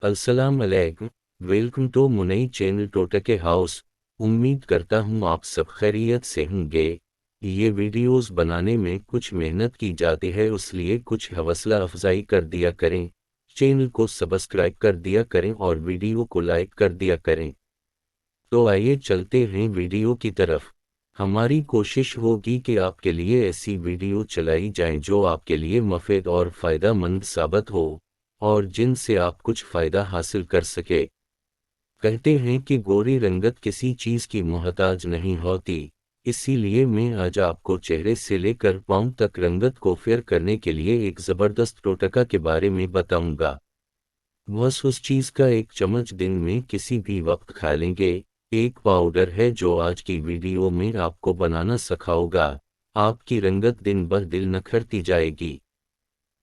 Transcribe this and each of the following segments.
अस्सलाम अलैकुम। Welcome to मुनई चैनल टोटके हाउस। उम्मीद करता हूँ आप सब खैरियत से होंगे। ये वीडियोस बनाने में कुछ मेहनत की जाती है, इसलिए कुछ हौसला अफजाई कर दिया करें। चैनल को सब्सक्राइब कर दिया करें और वीडियो को लाइक कर दिया करें। तो आइए चलते हैं वीडियो की तरफ। हमारी कोशिश होगी कि आपके लिए ऐसी वीडियो चलाई जाएं जो आपके लिए मुफीद और फ़ायदा मंद साबित हो और जिनसे आप कुछ फ़ायदा हासिल कर सके। कहते हैं कि गोरी रंगत किसी चीज़ की मोहताज नहीं होती, इसीलिए मैं आज आपको चेहरे से लेकर पाँव तक रंगत को फेयर करने के लिए एक ज़बरदस्त टोटका के बारे में बताऊंगा। बस उस चीज़ का एक चम्मच दिन में किसी भी वक्त खा लेंगे। एक पाउडर है जो आज की वीडियो में आपको बनाना सिखाऊंगा। आपकी रंगत दिन ब दिन निखरती जाएगी।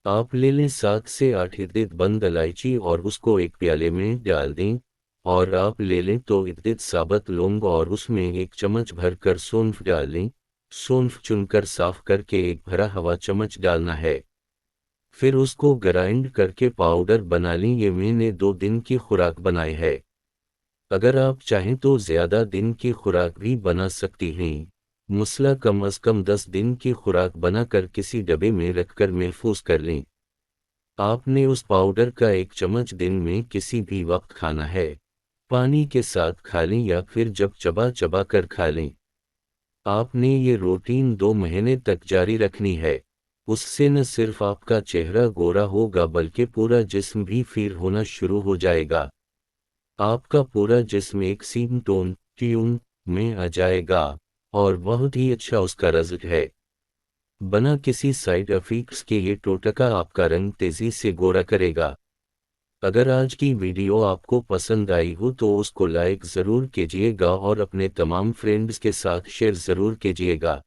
आप ले लें 7 से 8 इद्द बंद इलायची और उसको एक प्याले में डाल दें। और आप ले लें तो इद्द साबुत लौंग और उसमें एक चम्मच भरकर सौंफ डाल लें। सौंफ चुनकर साफ करके एक भरा हुआ चम्मच डालना है। फिर उसको ग्राइंड करके पाउडर बना लें। ये मैंने 2 दिन की खुराक बनाई है। अगर आप चाहें तो ज़्यादा दिन की खुराक भी बना सकती हैं। मसला कम अज़ कम 10 दिन की खुराक बनाकर किसी डब्बे में रखकर महफूज कर लें। आपने उस पाउडर का एक चम्मच दिन में किसी भी वक्त खाना है। पानी के साथ खा लें या फिर जब चबा चबा कर खा लें। आपने ये रूटीन 2 महीने तक जारी रखनी है। उससे न सिर्फ आपका चेहरा गोरा होगा बल्कि पूरा जिस्म भी फिर होना शुरू हो जाएगा। आपका पूरा जिस्म एक सीम टोन ट्यून में आ जाएगा और बहुत ही अच्छा उसका रिजल्ट है। बना किसी साइड इफेक्ट्स के ये टोटका आपका रंग तेजी से गोरा करेगा। अगर आज की वीडियो आपको पसंद आई हो तो उसको लाइक ज़रूर कीजिएगा और अपने तमाम फ्रेंड्स के साथ शेयर ज़रूर कीजिएगा।